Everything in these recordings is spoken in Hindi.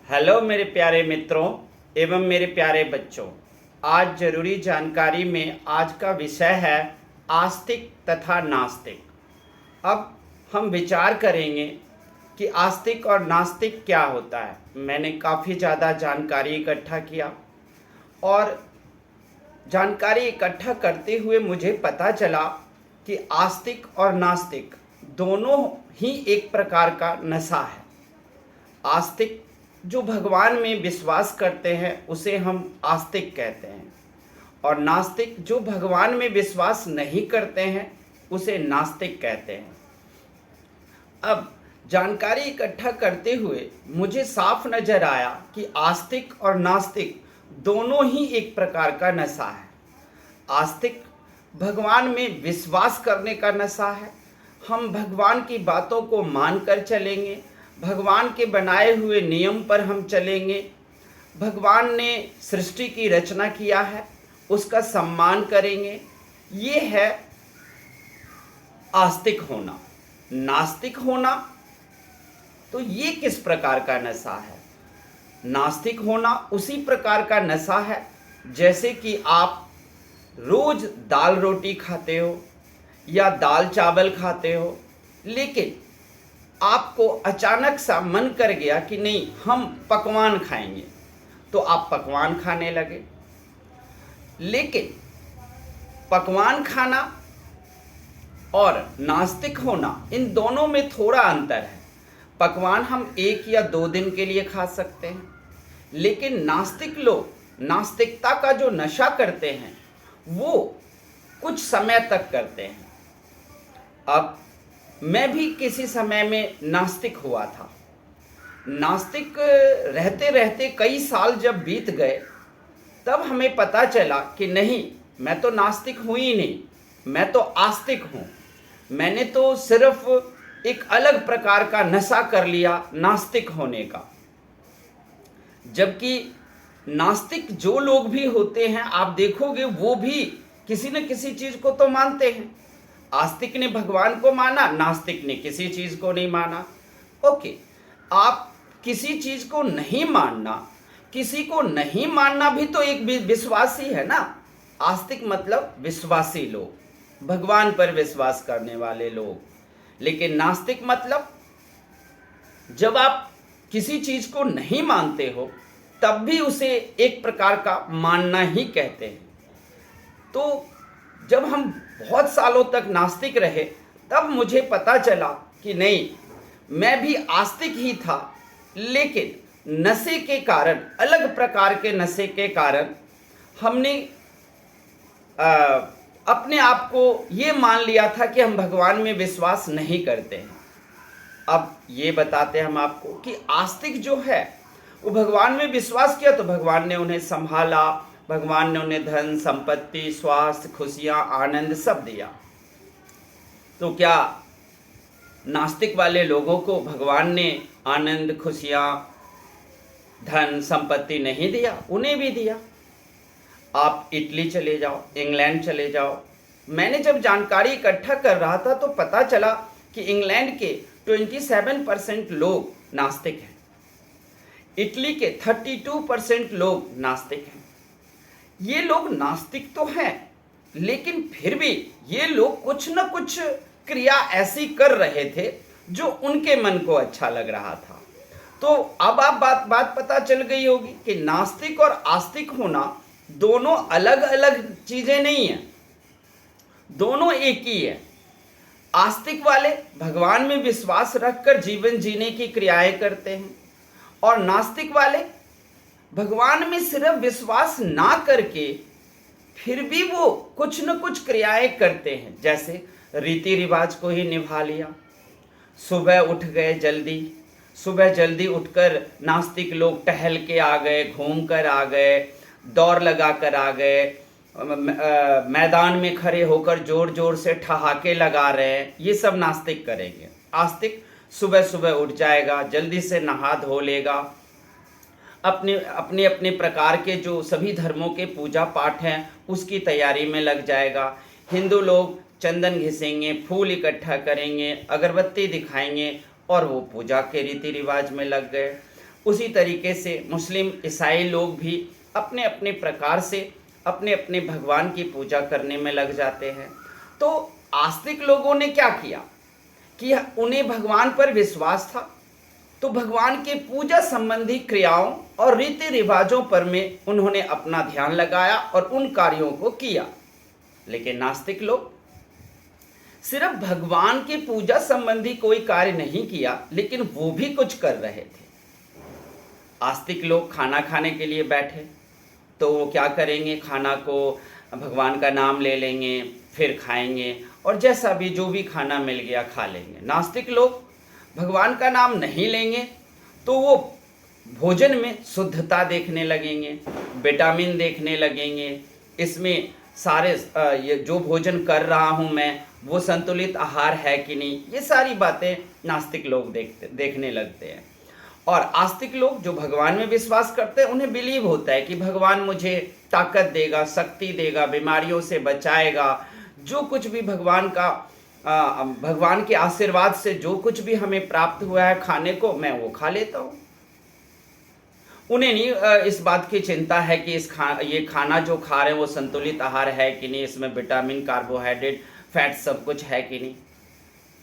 हेलो मेरे प्यारे मित्रों एवं मेरे प्यारे बच्चों। आज जरूरी जानकारी में आज का विषय है आस्तिक तथा नास्तिक। अब हम विचार करेंगे कि आस्तिक और नास्तिक क्या होता है। मैंने काफ़ी ज़्यादा जानकारी इकट्ठा किया और जानकारी इकट्ठा करते हुए मुझे पता चला कि आस्तिक और नास्तिक दोनों ही एक प्रकार का नशा है। आस्तिक जो भगवान में विश्वास करते हैं उसे हम आस्तिक कहते हैं और नास्तिक जो भगवान में विश्वास नहीं करते हैं उसे नास्तिक कहते हैं। अब जानकारी इकट्ठा करते हुए मुझे साफ नजर आया कि आस्तिक और नास्तिक दोनों ही एक प्रकार का नशा है। आस्तिक भगवान में विश्वास करने का नशा है। हम भगवान की बातों को मानकर चलेंगे, भगवान के बनाए हुए नियम पर हम चलेंगे। भगवान ने सृष्टि की रचना किया है, उसका सम्मान करेंगे। ये है आस्तिक होना। नास्तिक होना तो ये किस प्रकार का नशा है? नास्तिक होना उसी प्रकार का नशा है जैसे कि आप रोज दाल रोटी खाते हो या दाल चावल खाते हो, लेकिन आपको अचानक सा मन कर गया कि नहीं हम पकवान खाएंगे, तो आप पकवान खाने लगे। लेकिन पकवान खाना और नास्तिक होना, इन दोनों में थोड़ा अंतर है। पकवान हम 1 या 2 दिन के लिए खा सकते हैं, लेकिन नास्तिक लोग नास्तिकता का जो नशा करते हैं वो कुछ समय तक करते हैं। अब मैं भी किसी समय में नास्तिक हुआ था। नास्तिक रहते रहते कई साल जब बीत गए तब हमें पता चला कि नहीं, मैं तो नास्तिक हूँ ही नहीं, मैं तो आस्तिक हूँ। मैंने तो सिर्फ एक अलग प्रकार का नशा कर लिया नास्तिक होने का। जबकि नास्तिक जो लोग भी होते हैं आप देखोगे वो भी किसी न किसी चीज़ को तो मानते हैं। आस्तिक ने भगवान को माना, नास्तिक ने किसी चीज़ को नहीं माना। ओके, आप किसी चीज़ को नहीं मानना, किसी को नहीं मानना भी तो एक विश्वासी है ना। आस्तिक मतलब विश्वासी लोग, भगवान पर विश्वास करने वाले लोग। लेकिन नास्तिक मतलब जब आप किसी चीज़ को नहीं मानते हो तब भी उसे एक प्रकार का मानना ही कहते हैं। तो जब हम बहुत सालों तक नास्तिक रहे तब मुझे पता चला कि नहीं, मैं भी आस्तिक ही था, लेकिन नशे के कारण, अलग प्रकार के नशे के कारण हमने अपने आप को ये मान लिया था कि हम भगवान में विश्वास नहीं करते हैं। अब ये बताते हैं हम आपको कि आस्तिक जो है वो भगवान में विश्वास किया तो भगवान ने उन्हें संभाला, भगवान ने उन्हें धन संपत्ति स्वास्थ्य खुशियाँ आनंद सब दिया। तो क्या नास्तिक वाले लोगों को भगवान ने आनंद खुशियाँ धन संपत्ति नहीं दिया? उन्हें भी दिया। आप इटली चले जाओ, इंग्लैंड चले जाओ। मैंने जब जानकारी इकट्ठा कर रहा था तो पता चला कि इंग्लैंड के 27% लोग नास्तिक हैं, इटली के 32% लोग नास्तिक हैं। ये लोग नास्तिक तो हैं, लेकिन फिर भी ये लोग कुछ न कुछ क्रिया ऐसी कर रहे थे जो उनके मन को अच्छा लग रहा था। तो अब आप बात पता चल गई होगी कि नास्तिक और आस्तिक होना दोनों अलग अलग चीजें नहीं हैं, दोनों एक ही है। आस्तिक वाले भगवान में विश्वास रखकर जीवन जीने की क्रियाएं करते हैं और नास्तिक वाले भगवान में सिर्फ विश्वास ना करके फिर भी वो कुछ न कुछ क्रियाएं करते हैं। जैसे रीति रिवाज को ही निभा लिया, सुबह उठ गए जल्दी, सुबह जल्दी उठकर नास्तिक लोग टहल के आ गए, घूम कर आ गए, दौड़ लगा कर आ गए, मैदान में खड़े होकर जोर जोर से ठहाके लगा रहे हैं। ये सब नास्तिक करेंगे। आस्तिक सुबह सुबह उठ जाएगा, जल्दी से नहा धो लेगा, अपने अपने प्रकार के जो सभी धर्मों के पूजा पाठ हैं उसकी तैयारी में लग जाएगा। हिंदू लोग चंदन घिसेंगे, फूल इकट्ठा करेंगे, अगरबत्ती दिखाएंगे और वो पूजा के रीति रिवाज में लग गए। उसी तरीके से मुस्लिम ईसाई लोग भी अपने अपने प्रकार से अपने अपने भगवान की पूजा करने में लग जाते हैं। तो आस्तिक लोगों ने क्या किया कि उन्हें भगवान पर विश्वास था, तो भगवान के पूजा संबंधी क्रियाओं और रीति रिवाजों पर में उन्होंने अपना ध्यान लगाया और उन कार्यों को किया। लेकिन नास्तिक लोग सिर्फ भगवान की पूजा संबंधी कोई कार्य नहीं किया, लेकिन वो भी कुछ कर रहे थे। आस्तिक लोग खाना खाने के लिए बैठे तो वो क्या करेंगे, खाना को भगवान का नाम ले लेंगे, फिर खाएंगे और जैसा भी जो भी खाना मिल गया खा लेंगे। नास्तिक लोग भगवान का नाम नहीं लेंगे तो वो भोजन में शुद्धता देखने लगेंगे, विटामिन देखने लगेंगे, इसमें सारे ये जो भोजन कर रहा हूँ मैं वो संतुलित आहार है कि नहीं, ये सारी बातें नास्तिक लोग देखने लगते हैं। और आस्तिक लोग जो भगवान में विश्वास करते हैं उन्हें बिलीव होता है कि भगवान मुझे ताकत देगा, शक्ति देगा, बीमारियों से बचाएगा, जो कुछ भी भगवान का भगवान के आशीर्वाद से जो कुछ भी हमें प्राप्त हुआ है खाने को, मैं वो खा लेता हूँ। उन्हें नहीं इस बात की चिंता है कि ये खाना जो खा रहे हैं वो संतुलित आहार है कि नहीं, इसमें विटामिन, कार्बोहाइड्रेट, फैट सब कुछ है कि नहीं।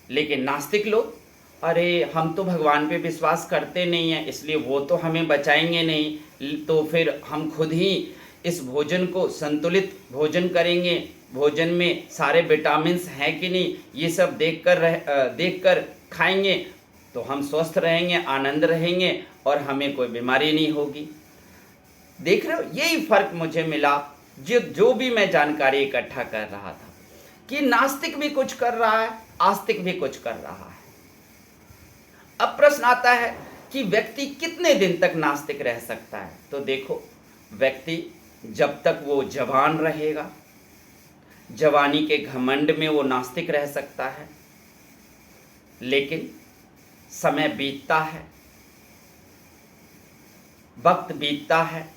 लेकिन नास्तिक लोग, अरे हम तो भगवान पे विश्वास करते नहीं हैं, इसलिए वो तो हमें बचाएंगे नहीं, तो फिर हम खुद ही इस भोजन को संतुलित भोजन करेंगे, भोजन में सारे विटामिन्स हैं कि नहीं, ये सब देखकर खाएंगे तो हम स्वस्थ रहेंगे, आनंद रहेंगे और हमें कोई बीमारी नहीं होगी। देख रहे हो, यही फर्क मुझे मिला जो भी मैं जानकारी इकट्ठा कर रहा था कि नास्तिक भी कुछ कर रहा है, आस्तिक भी कुछ कर रहा है। अब प्रश्न आता है कि व्यक्ति कितने दिन तक नास्तिक रह सकता है। तो देखो, व्यक्ति जब तक वो जवान रहेगा, जवानी के घमंड में वो नास्तिक रह सकता है, लेकिन समय बीतता है, वक्त बीतता है,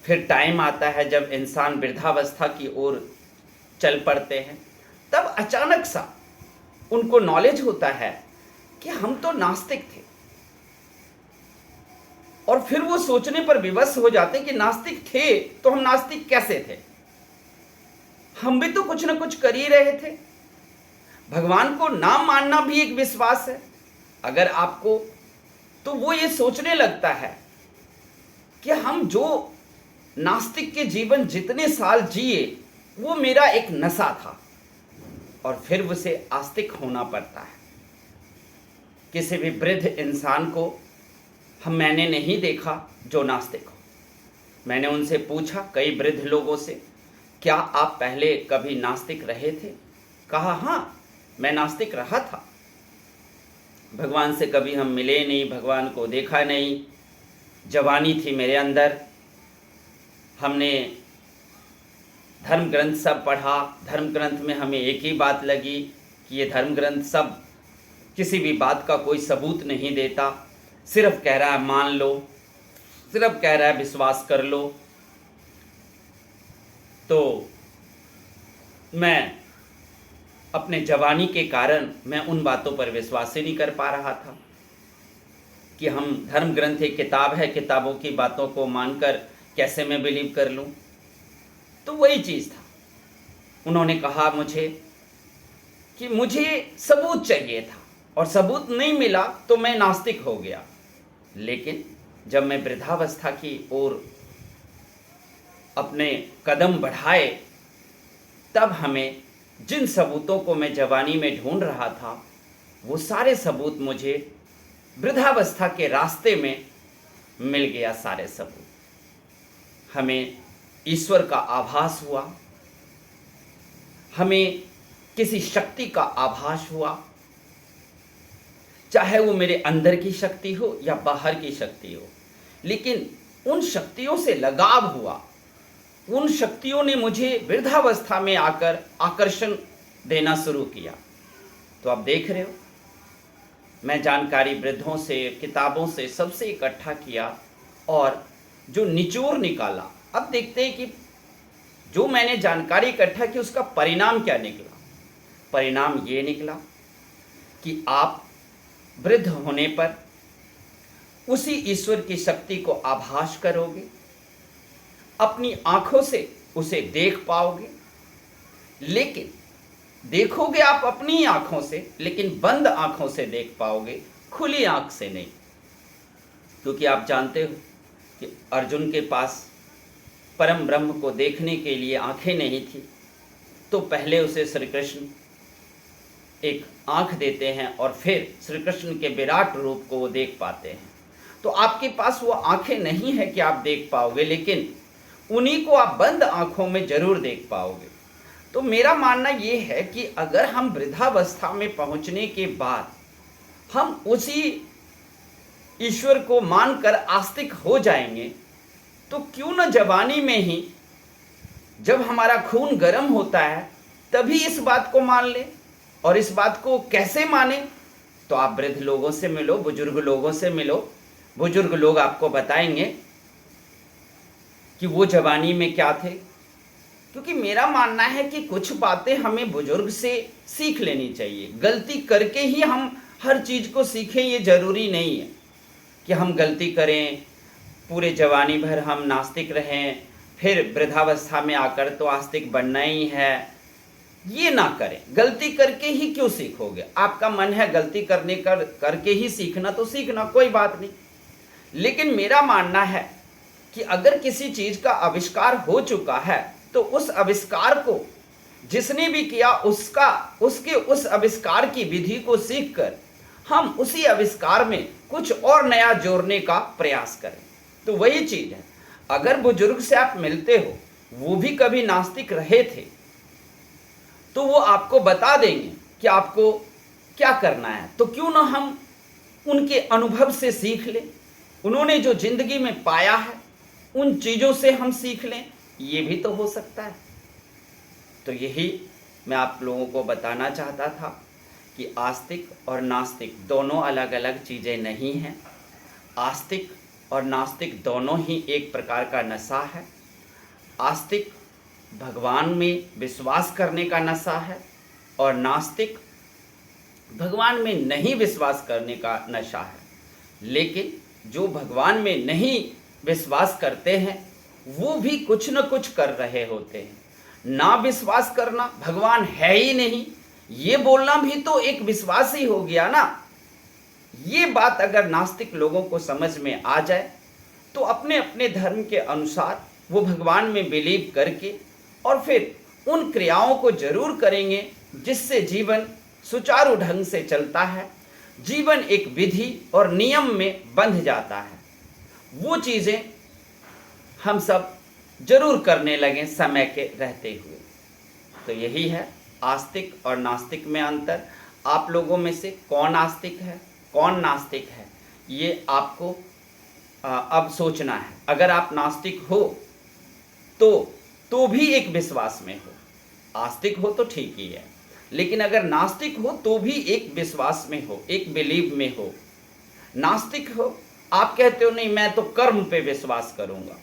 फिर टाइम आता है जब इंसान वृद्धावस्था की ओर चल पड़ते हैं, तब अचानक सा उनको नॉलेज होता है कि हम तो नास्तिक थे, और फिर वो सोचने पर विवश हो जाते कि नास्तिक थे तो हम नास्तिक कैसे थे, हम भी तो कुछ ना कुछ कर ही रहे थे। भगवान को ना मानना भी एक विश्वास है अगर आपको, तो वो ये सोचने लगता है कि हम जो नास्तिक के जीवन जितने साल जिए वो मेरा एक नशा था, और फिर उसे आस्तिक होना पड़ता है। किसी भी वृद्ध इंसान को मैंने नहीं देखा जो नास्तिक हो। मैंने उनसे पूछा, कई वृद्ध लोगों से, क्या आप पहले कभी नास्तिक रहे थे? कहा, हाँ, मैं नास्तिक रहा था। भगवान से कभी हम मिले नहीं, भगवान को देखा नहीं, जवानी थी मेरे अंदर, हमने धर्म ग्रंथ सब पढ़ा, धर्म ग्रंथ में हमें एक ही बात लगी कि ये धर्म ग्रंथ सब किसी भी बात का कोई सबूत नहीं देता, सिर्फ कह रहा है मान लो, सिर्फ कह रहा है विश्वास कर लो। तो मैं अपने जवानी के कारण मैं उन बातों पर विश्वास ही नहीं कर पा रहा था कि हम धर्म ग्रंथ एक किताब है, किताबों की बातों को मानकर कैसे मैं बिलीव कर लूं। तो वही चीज़ था। उन्होंने कहा मुझे कि मुझे सबूत चाहिए था, और सबूत नहीं मिला तो मैं नास्तिक हो गया। लेकिन जब मैं वृद्धावस्था की ओर अपने कदम बढ़ाए, तब हमें जिन सबूतों को मैं जवानी में ढूंढ रहा था, वो सारे सबूत मुझे वृद्धावस्था के रास्ते में मिल गया। सारे सबूत, हमें ईश्वर का आभास हुआ, हमें किसी शक्ति का आभास हुआ, चाहे वो मेरे अंदर की शक्ति हो या बाहर की शक्ति हो, लेकिन उन शक्तियों से लगाव हुआ। उन शक्तियों ने मुझे वृद्धावस्था में आकर आकर्षण देना शुरू किया। तो आप देख रहे हो, मैं जानकारी वृद्धों से, किताबों से, सबसे इकट्ठा किया और जो निचोड़ निकाला। अब देखते हैं कि जो मैंने जानकारी इकट्ठा की उसका परिणाम क्या निकला। परिणाम ये निकला कि आप वृद्ध होने पर उसी ईश्वर की शक्ति को आभास करोगे, अपनी आंखों से उसे देख पाओगे। लेकिन देखोगे आप अपनी आंखों से, लेकिन बंद आंखों से देख पाओगे, खुली आंख से नहीं। क्योंकि आप जानते हो कि अर्जुन के पास परम ब्रह्म को देखने के लिए आंखें नहीं थी, तो पहले उसे श्री कृष्ण एक आंख देते हैं और फिर श्री कृष्ण के विराट रूप को वो देख पाते हैं। तो आपके पास वो आंखें नहीं है कि आप देख पाओगे, लेकिन उन्हीं को आप बंद आंखों में जरूर देख पाओगे। तो मेरा मानना ये है कि अगर हम वृद्धावस्था में पहुंचने के बाद हम उसी ईश्वर को मानकर आस्तिक हो जाएंगे, तो क्यों न जवानी में ही जब हमारा खून गर्म होता है तभी इस बात को मान ले। और इस बात को कैसे माने? तो आप वृद्ध लोगों से मिलो, बुजुर्ग लोगों से मिलो। बुजुर्ग लोग आपको बताएंगे कि वो जवानी में क्या थे। क्योंकि मेरा मानना है कि कुछ बातें हमें बुजुर्ग से सीख लेनी चाहिए। गलती करके ही हम हर चीज़ को सीखें ये जरूरी नहीं है कि हम गलती करें, पूरे जवानी भर हम नास्तिक रहें, फिर वृद्धावस्था में आकर तो आस्तिक बनना ही है। ये ना करें। गलती करके ही क्यों सीखोगे? आपका मन है गलती करके ही सीखना, तो सीखना, कोई बात नहीं। लेकिन मेरा मानना है कि अगर किसी चीज़ का आविष्कार हो चुका है तो उस आविष्कार को जिसने भी किया उसके उस आविष्कार की विधि को सीखकर हम उसी आविष्कार में कुछ और नया जोड़ने का प्रयास करें। तो वही चीज़ है। अगर बुजुर्ग से आप मिलते हो, वो भी कभी नास्तिक रहे थे, तो वो आपको बता देंगे कि आपको क्या करना है। तो क्यों ना हम उनके अनुभव से सीख लें, उन्होंने जो जिंदगी में पाया है उन चीज़ों से हम सीख लें। ये भी तो हो सकता है। तो यही मैं आप लोगों को बताना चाहता था कि आस्तिक और नास्तिक दोनों अलग अलग चीज़ें नहीं हैं। आस्तिक और नास्तिक दोनों ही एक प्रकार का नशा है। आस्तिक भगवान में विश्वास करने का नशा है और नास्तिक भगवान में नहीं विश्वास करने का नशा है। लेकिन जो भगवान में नहीं विश्वास करते हैं वो भी कुछ न कुछ कर रहे होते हैं। ना विश्वास करना, भगवान है ही नहीं, ये बोलना भी तो एक विश्वास ही हो गया ना। ये बात अगर नास्तिक लोगों को समझ में आ जाए तो अपने अपने धर्म के अनुसार वो भगवान में बिलीव करके और फिर उन क्रियाओं को जरूर करेंगे जिससे जीवन सुचारू ढंग से चलता है, जीवन एक विधि और नियम में बंध जाता है। वो चीज़ें हम सब जरूर करने लगें समय के रहते हुए। तो यही है आस्तिक और नास्तिक में अंतर। आप लोगों में से कौन आस्तिक है, कौन नास्तिक है, ये आपको अब सोचना है। अगर आप नास्तिक हो तो भी एक विश्वास में हो, आस्तिक हो तो ठीक ही है, लेकिन अगर नास्तिक हो तो भी एक विश्वास में हो, एक बिलीव में हो। नास्तिक हो, आप कहते हो नहीं मैं तो कर्म पे विश्वास करूंगा,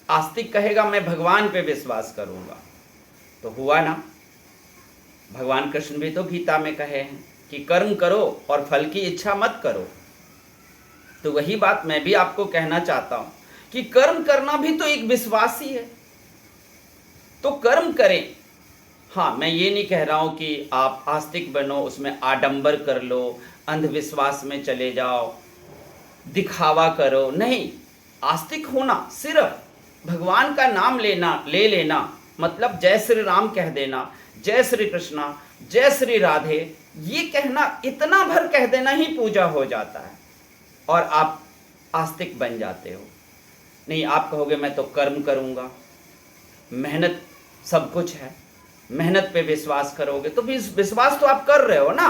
आस्तिक कहेगा मैं भगवान पे विश्वास करूंगा। तो हुआ ना, भगवान कृष्ण भी तो गीता में कहे हैं कि कर्म करो और फल की इच्छा मत करो। तो वही बात मैं भी आपको कहना चाहता हूं कि कर्म करना भी तो एक विश्वास ही है। तो कर्म करें। हाँ, मैं ये नहीं कह रहा हूं कि आप आस्तिक बनो, उसमें आडंबर कर लो, अंधविश्वास में चले जाओ, दिखावा करो। नहीं, आस्तिक होना सिर्फ भगवान का नाम ले लेना, मतलब जय श्री राम कह देना, जय श्री कृष्णा, जय श्री राधे, ये कहना, इतना भर कह देना ही पूजा हो जाता है और आप आस्तिक बन जाते हो। नहीं, आप कहोगे मैं तो कर्म करूंगा, मेहनत सब कुछ है, मेहनत पे विश्वास करोगे, तो विश्वास तो आप कर रहे हो ना,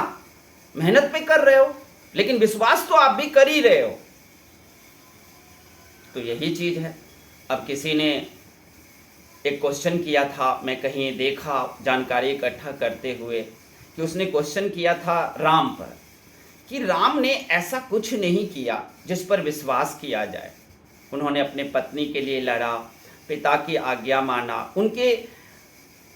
मेहनत पे कर रहे हो, लेकिन विश्वास तो आप भी कर ही रहे हो। तो यही चीज है। अब किसी ने एक क्वेश्चन किया था, मैं कहीं देखा जानकारी इकट्ठा करते हुए, कि उसने क्वेश्चन किया था राम पर कि राम ने ऐसा कुछ नहीं किया जिस पर विश्वास किया जाए। उन्होंने अपने पत्नी के लिए लड़ा, पिता की आज्ञा माना, उनके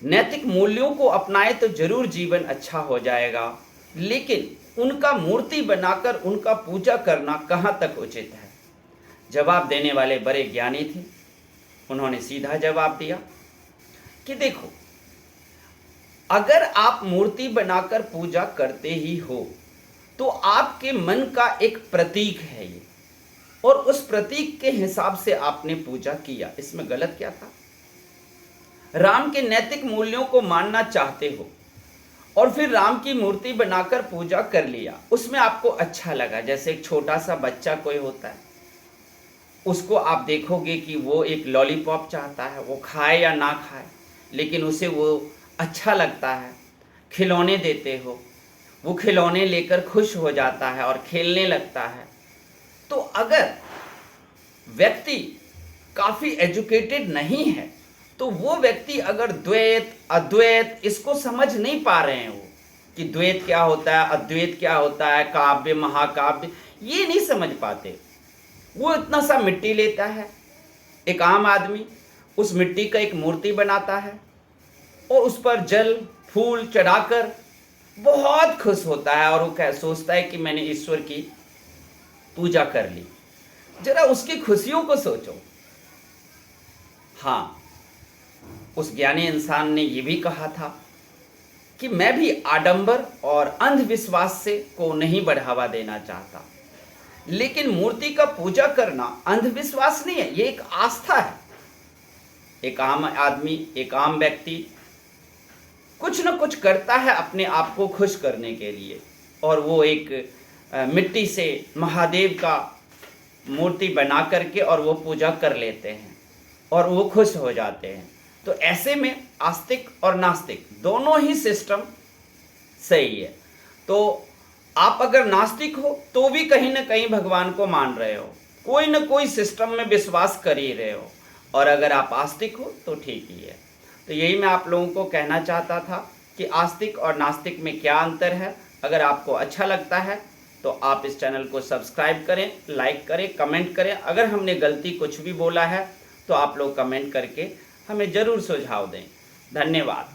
नैतिक मूल्यों को अपनाए तो जरूर जीवन अच्छा हो जाएगा, लेकिन उनका मूर्ति बनाकर उनका पूजा करना कहाँ तक उचित है? जवाब देने वाले बड़े ज्ञानी थे। उन्होंने सीधा जवाब दिया कि देखो, अगर आप मूर्ति बनाकर पूजा करते ही हो तो आपके मन का एक प्रतीक है ये, और उस प्रतीक के हिसाब से आपने पूजा किया। इसमें गलत क्या था? राम के नैतिक मूल्यों को मानना चाहते हो और फिर राम की मूर्ति बनाकर पूजा कर लिया, उसमें आपको अच्छा लगा। जैसे एक छोटा सा बच्चा कोई होता है, उसको आप देखोगे कि वो एक लॉलीपॉप चाहता है, वो खाए या ना खाए, लेकिन उसे वो अच्छा लगता है। खिलौने देते हो, वो खिलौने लेकर खुश हो जाता है और खेलने लगता है। तो अगर व्यक्ति काफ़ी एजुकेटेड नहीं है तो वो व्यक्ति अगर द्वैत अद्वैत इसको समझ नहीं पा रहे हैं, वो कि द्वैत क्या होता है, अद्वैत क्या होता है, काव्य महाकाव्य, ये नहीं समझ पाते। वो इतना सा मिट्टी लेता है, एक आम आदमी उस मिट्टी का एक मूर्ति बनाता है और उस पर जल फूल चढ़ाकर बहुत खुश होता है और वो सोचता है कि मैंने ईश्वर की पूजा कर ली। जरा उसकी खुशियों को सोचो। हाँ, उस ज्ञानी इंसान ने ये भी कहा था कि मैं भी आडंबर और अंधविश्वास से को नहीं बढ़ावा देना चाहता, लेकिन मूर्ति का पूजा करना अंधविश्वास नहीं है, ये एक आस्था है। एक आम आदमी, एक आम व्यक्ति कुछ न कुछ करता है अपने आप को खुश करने के लिए, और वो एक मिट्टी से महादेव का मूर्ति बना करके और वो पूजा कर लेते हैं और वो खुश हो जाते हैं। तो ऐसे में आस्तिक और नास्तिक दोनों ही सिस्टम सही है। तो आप अगर नास्तिक हो तो भी कहीं ना कहीं भगवान को मान रहे हो, कोई ना कोई सिस्टम में विश्वास कर ही रहे हो, और अगर आप आस्तिक हो तो ठीक ही है। तो यही मैं आप लोगों को कहना चाहता था कि आस्तिक और नास्तिक में क्या अंतर है। अगर आपको अच्छा लगता है तो आप इस चैनल को सब्सक्राइब करें, लाइक करें, कमेंट करें। अगर हमने गलती कुछ भी बोला है तो आप लोग कमेंट करके हमें ज़रूर सुझाव दें। धन्यवाद।